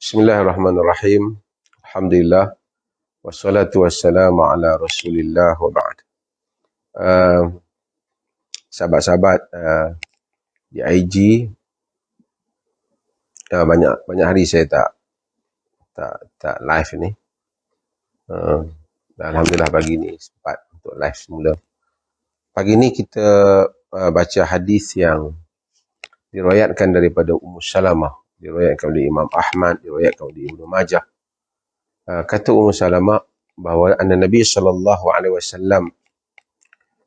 Bismillahirrahmanirrahim. Alhamdulillah. Wassalatu wassalamu ala rasulillah wa ba'd. Sahabat-sahabat di IG, banyak hari saya tak live ni. Dan Alhamdulillah pagi ni sempat untuk live semula. Pagi ni kita baca hadis yang diriwayatkan daripada Ummu Salamah, diriwayatkan oleh Imam Ahmad, diriwayatkan oleh Ibnu Majah. Kata Ummu Salamah bahawa Nabi sallallahu alaihi wasallam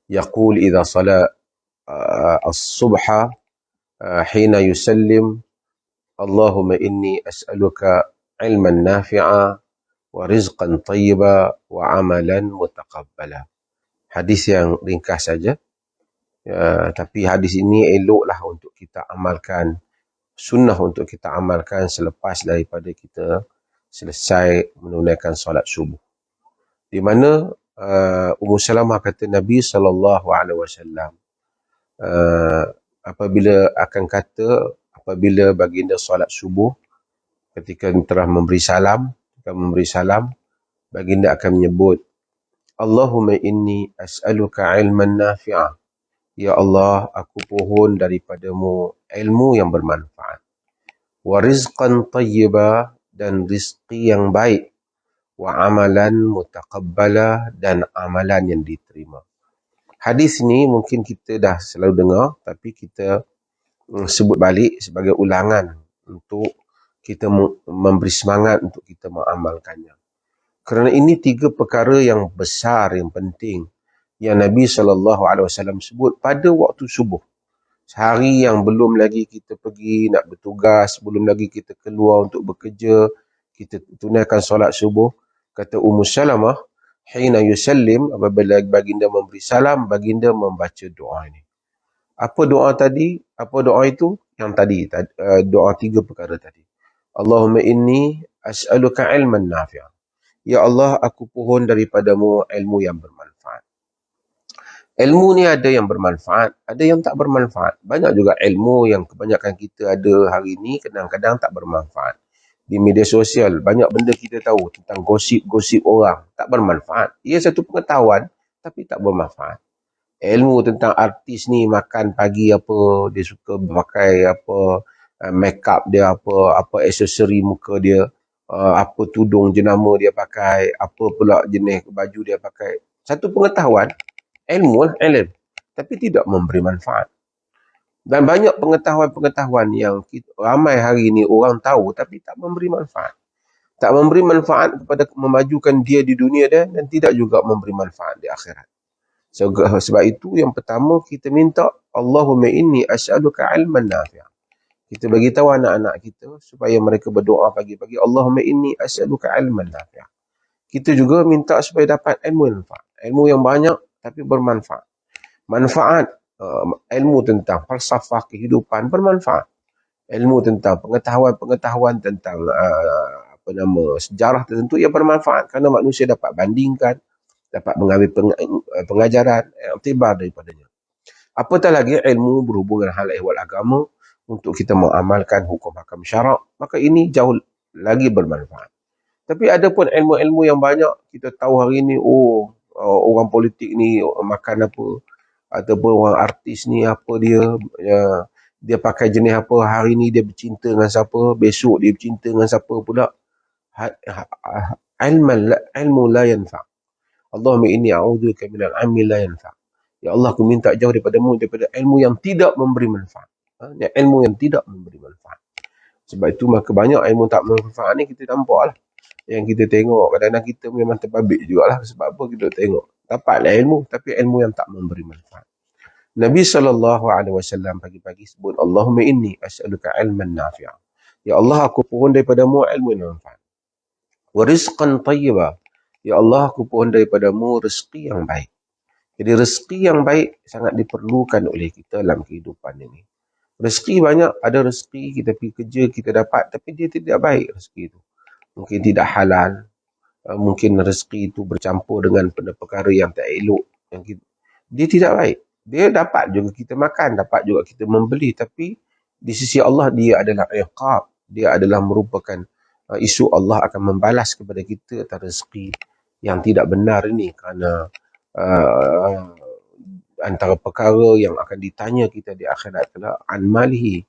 yaqul idza sala as-subha hina yusallim Allahumma inni as'aluka ilman nafi'a wa rizqan tayyiba wa amalan mutaqabbala. Hadis yang ringkas saja, tapi hadis ini eloklah untuk kita amalkan, sunnah untuk kita amalkan selepas daripada kita selesai menunaikan solat subuh. Di mana Ummu Salamah kata Nabi SAW apabila baginda solat subuh, ketika telah memberi salam, baginda akan menyebut, Allahumma inni as'aluka ilman nafi'ah. Ya Allah, aku pohon daripadamu ilmu yang bermanfaat. Wa rizqan tayyiba, dan rizki yang baik. Wa amalan mutaqabbala, dan amalan yang diterima. Hadis ni mungkin kita dah selalu dengar, tapi kita sebut balik sebagai ulangan untuk kita memberi semangat untuk kita mengamalkannya. Kerana ini 3 perkara yang besar, yang penting, yang Nabi SAW sebut pada waktu subuh. Sehari yang belum lagi kita pergi nak bertugas, belum lagi kita keluar untuk bekerja, kita tunaikan solat subuh. Kata Ummu Salamah, hina yusallim, apabila baginda memberi salam, baginda membaca doa ini. Apa doa tadi? Apa doa itu? Yang tadi, doa 3 perkara tadi. Allahumma inni as'aluka ilman nafi'ah. Ya Allah, aku pohon daripadamu ilmu yang bermanfaat. Ilmu ni ada yang bermanfaat, ada yang tak bermanfaat. Banyak juga ilmu yang kebanyakan kita ada hari ni kadang-kadang tak bermanfaat. Di media sosial, banyak benda kita tahu tentang gosip-gosip orang, tak bermanfaat. Ia satu pengetahuan, tapi tak bermanfaat. Ilmu tentang artis ni makan pagi apa, dia suka pakai apa, make up dia apa aksesori muka dia, apa tudung jenama dia pakai, apa pula jenis baju dia pakai. Satu pengetahuan, ilmu, tapi tidak memberi manfaat. Dan banyak pengetahuan-pengetahuan yang ramai hari ini orang tahu tapi tak memberi manfaat. Tak memberi manfaat kepada memajukan dia di dunia dia, dan tidak juga memberi manfaat di akhirat. Sebab itu yang pertama kita minta, Allahumma inni as'aluka ilman nafi'ah. Kita bagi tahu anak-anak kita supaya mereka berdoa pagi-pagi, Allahumma inni as'aluka ilman nafi'ah. Kita juga minta supaya dapat ilmu yang manfaat. Ilmu yang banyak tapi bermanfaat. Manfaat ilmu tentang falsafah kehidupan bermanfaat. Ilmu tentang pengetahuan tentang sejarah tertentu yang bermanfaat, kerana manusia dapat bandingkan, dapat mengambil pengajaran, iktibar daripadanya. Apatah lagi ilmu berhubungan hal ehwal agama untuk kita mengamalkan hukum hakam syarak, maka ini jauh lagi bermanfaat. Tapi ada pun ilmu-ilmu yang banyak kita tahu hari ini, orang politik ni makan apa, ataupun orang artis ni apa dia pakai jenis apa, hari ni dia bercinta dengan siapa, besok dia bercinta dengan siapa pula. Ilmu la yanfa'. Allahumma inni a'udzubika minal 'ilmi la yanfa'. Ya Allah, aku minta jauh daripada ilmu yang tidak memberi manfaat. Ilmu yang tidak memberi manfaat. Sebab itu maka banyak ilmu tak bermanfaat ni kita nampak lah. Yang kita tengok, kadang-kadang kita memang terbabit jugalah. Sebab apa kita tengok? Dapatlah ilmu, tapi ilmu yang tak memberi manfaat. Nabi SAW pagi-pagi sebut, Allahumma inni as'aluka ilman nafi'ah. Ya Allah, aku pohon daripadamu ilmu yang manfaat. Wa rizqan tayyiba. Ya Allah, aku pohon daripadamu rezeki yang baik. Jadi rezeki yang baik sangat diperlukan oleh kita dalam kehidupan ini. Rezeki banyak, ada rezeki kita pergi kerja, kita dapat, tapi dia tidak baik rezeki itu. Mungkin tidak halal, mungkin rezeki itu bercampur dengan perkara yang tak elok. Dia tidak baik. Dia dapat juga kita makan, dapat juga kita membeli, tapi di sisi Allah dia adalah iqab, dia adalah merupakan isu Allah akan membalas kepada kita atas rezeki yang tidak benar ini, kerana uh, antara perkara yang akan ditanya kita di akhirat adalah an malihi,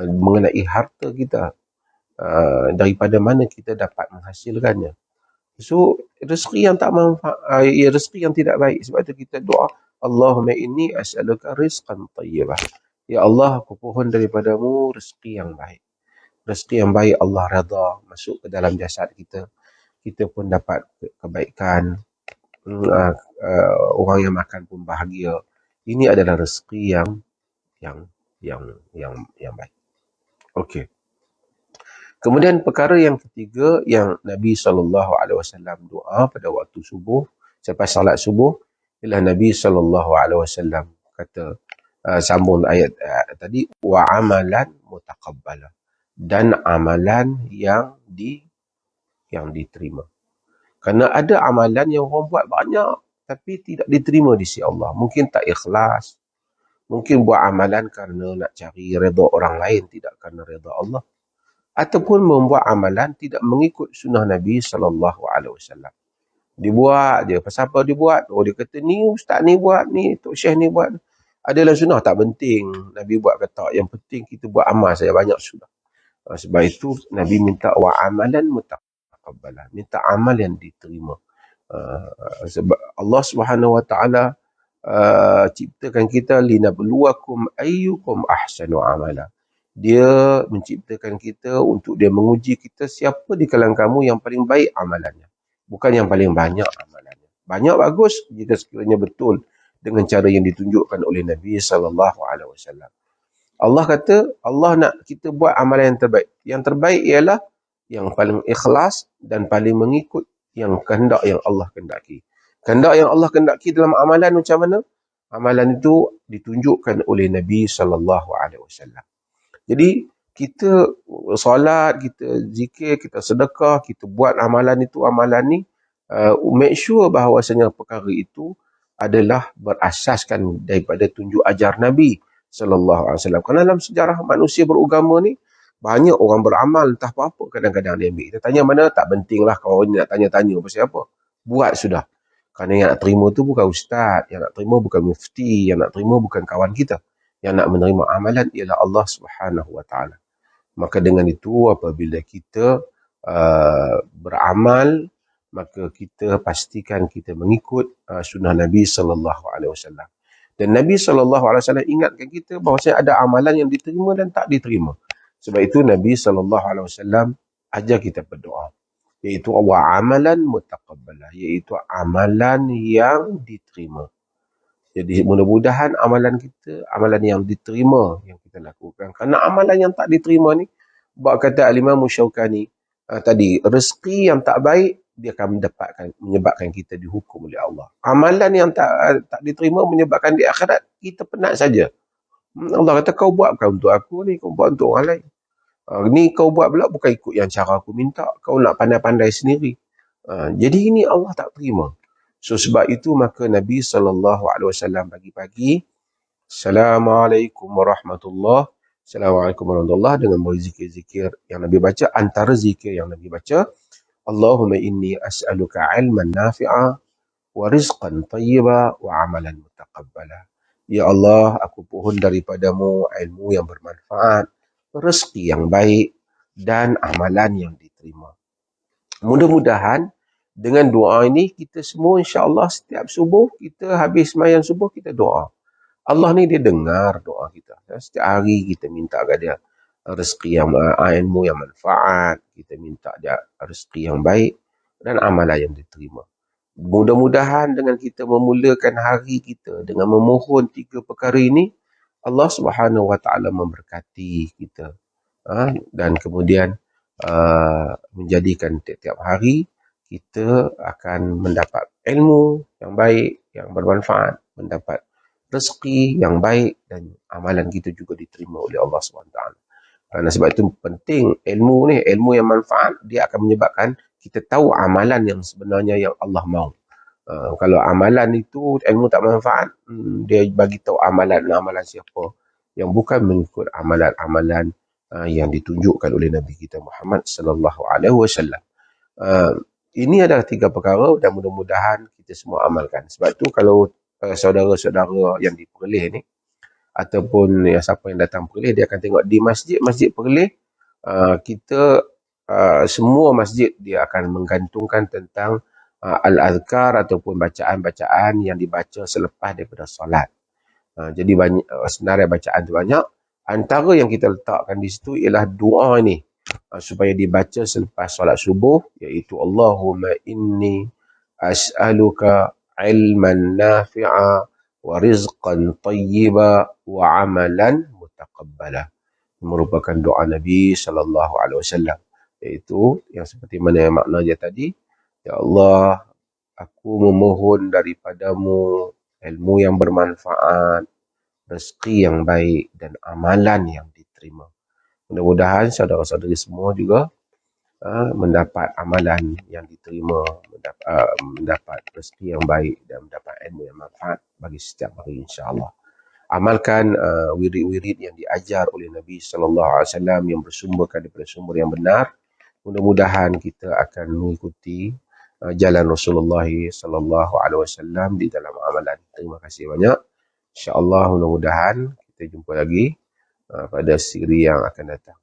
mengenai harta kita, daripada mana kita dapat menghasilkannya. So rezeki yang tak manfaat, rezeki yang tidak baik. Sebab tu kita doa, Allahumma inni as'aluka rizqan tayyibah. Ya Allah, aku pohon daripadamu rezeki yang baik. Rezeki yang baik Allah redha masuk ke dalam jasad kita. Kita pun dapat kebaikan. Orang yang makan pun bahagia. Ini adalah rezeki yang yang yang baik. Okey. Kemudian perkara yang ketiga yang Nabi SAW doa pada waktu subuh, selepas salat subuh, ialah Nabi SAW kata, sambung ayat tadi, wa amalan mutaqabbala, dan amalan yang diterima. Kerana ada amalan yang orang buat banyak tapi tidak diterima di sisi Allah. Mungkin tak ikhlas, mungkin buat amalan kerana nak cari redha orang lain, tidak kerana redha Allah. Ataupun membuat amalan tidak mengikut sunnah Nabi SAW. Dibuat je. Pasal apa dibuat? Oh, dia kata ni ustaz ni buat, ni Tok Syekh ni buat. Adalah sunnah, tak penting Nabi buat ke tak. Yang penting kita buat amal saya banyak sudah. Sebab itu Nabi minta wa amalan mutaqabbalah. Minta amal yang diterima. Sebab Allah Subhanahu Wa Taala ciptakan kita linabluwakum ayyukum ahsanu amala. Dia menciptakan kita untuk dia menguji kita siapa di kalangan kamu yang paling baik amalannya. Bukan yang paling banyak amalannya. Banyak bagus jika sekiranya betul dengan cara yang ditunjukkan oleh Nabi SAW. Allah kata, Allah nak kita buat amalan yang terbaik. Yang terbaik ialah yang paling ikhlas dan paling mengikut yang kehendak yang Allah kehendaki. Kehendak yang Allah kehendaki dalam amalan macam mana? Amalan itu ditunjukkan oleh Nabi SAW. Jadi kita solat, kita zikir, kita sedekah, kita buat amalan itu, amalan ni, make sure bahawasanya perkara itu adalah berasaskan daripada tunjuk ajar Nabi SAW. Kerana dalam sejarah manusia beragama ni, banyak orang beramal entah apa-apa kadang-kadang dia ambil. Kita tanya mana, tak penting lah kalau ni nak tanya-tanya pasal apa. Buat sudah. Kerana yang nak terima tu bukan ustaz, yang nak terima bukan mufti, yang nak terima bukan kawan kita. Yang nak menerima amalan ialah Allah Subhanahu Wa Taala. Maka dengan itu apabila kita beramal, maka kita pastikan kita mengikut sunnah Nabi SAW. Dan Nabi SAW ingatkan kita bahawa ada amalan yang diterima dan tak diterima. Sebab itu Nabi SAW ajar kita berdoa, iaitu wa amalan mutaqabbalah, iaitu amalan yang diterima. Jadi mudah-mudahan amalan kita, amalan yang diterima yang kita lakukan. Kerana amalan yang tak diterima ni, buat kata Al-Imam Syaukani tadi, rezeki yang tak baik, dia akan menyebabkan kita dihukum oleh Allah. Amalan yang tak diterima menyebabkan di akhirat, kita penat saja. Allah kata, kau buat bukan untuk aku ni, kau buat untuk orang lain. Ni kau buat pula bukan ikut yang cara aku minta. Kau nak pandai-pandai sendiri. Jadi ini Allah tak terima. So sebab itu maka Nabi SAW pagi-pagi, Assalamualaikum warahmatullahi, Assalamualaikum warahmatullahi, dengan berzikir-zikir yang Nabi baca. Antara zikir yang Nabi baca, Allahumma inni as'aluka ilman nafi'a wa rizqan tayyiba wa amalan mutaqabbala. Ya Allah, aku pohon daripadamu ilmu yang bermanfaat, rezeki yang baik dan amalan yang diterima. Mudah-mudahan dengan doa ini kita semua insya-Allah setiap subuh kita habis sembahyang subuh kita doa. Allah ni dia dengar doa kita. Setiap hari kita minta kepada dia rezeki yang ilmu yang manfaat, kita minta dia rezeki yang baik dan amalan yang diterima. Mudah-mudahan dengan kita memulakan hari kita dengan memohon tiga perkara ini, Allah Subhanahu Wa Taala memberkati kita. Dan kemudian menjadikan tiap-tiap hari kita akan mendapat ilmu yang baik, yang bermanfaat, mendapat rezeki yang baik dan amalan kita juga diterima oleh Allah SWT. Kerana sebab itu penting ilmu ni, ilmu yang manfaat, dia akan menyebabkan kita tahu amalan yang sebenarnya yang Allah mahu. Kalau amalan itu ilmu tak manfaat, dia bagi tahu amalan siapa yang bukan mengikut amalan-amalan yang ditunjukkan oleh Nabi kita Muhammad sallallahu alaihi wasallam. Ini adalah 3 perkara dan mudah-mudahan kita semua amalkan. Sebab tu kalau saudara-saudara yang di Perlis ni ataupun yang siapa yang datang Perlis, dia akan tengok di masjid-masjid Perlis, kita semua masjid dia akan menggantungkan tentang al-azkar ataupun bacaan-bacaan yang dibaca selepas daripada solat. Jadi banyak senarai bacaan tu banyak. Antara yang kita letakkan di situ ialah doa ni supaya dibaca selepas solat subuh, iaitu Allahumma inni as'aluka ilman nafi'a wa rizqan tayyiba wa amalan mutaqabbala. Merupakan doa Nabi sallallahu alaihi wasallam, iaitu yang seperti mana makna dia tadi, ya Allah, aku memohon daripadamu ilmu yang bermanfaat, rezeki yang baik dan amalan yang diterima. Mudah-mudahan saudara-saudari semua juga mendapat amalan yang diterima, mendapat rezeki yang baik dan mendapat ilmu yang manfaat bagi setiap hari, insya-Allah. Amalkan wirid-wirid yang diajar oleh Nabi sallallahu alaihi wasallam yang bersumberkan daripada sumber yang benar. Mudah-mudahan kita akan mengikuti jalan Rasulullah sallallahu alaihi wasallam di dalam amalan. Terima kasih banyak. Insya-Allah mudah-mudahan kita jumpa lagi pada siri yang akan datang.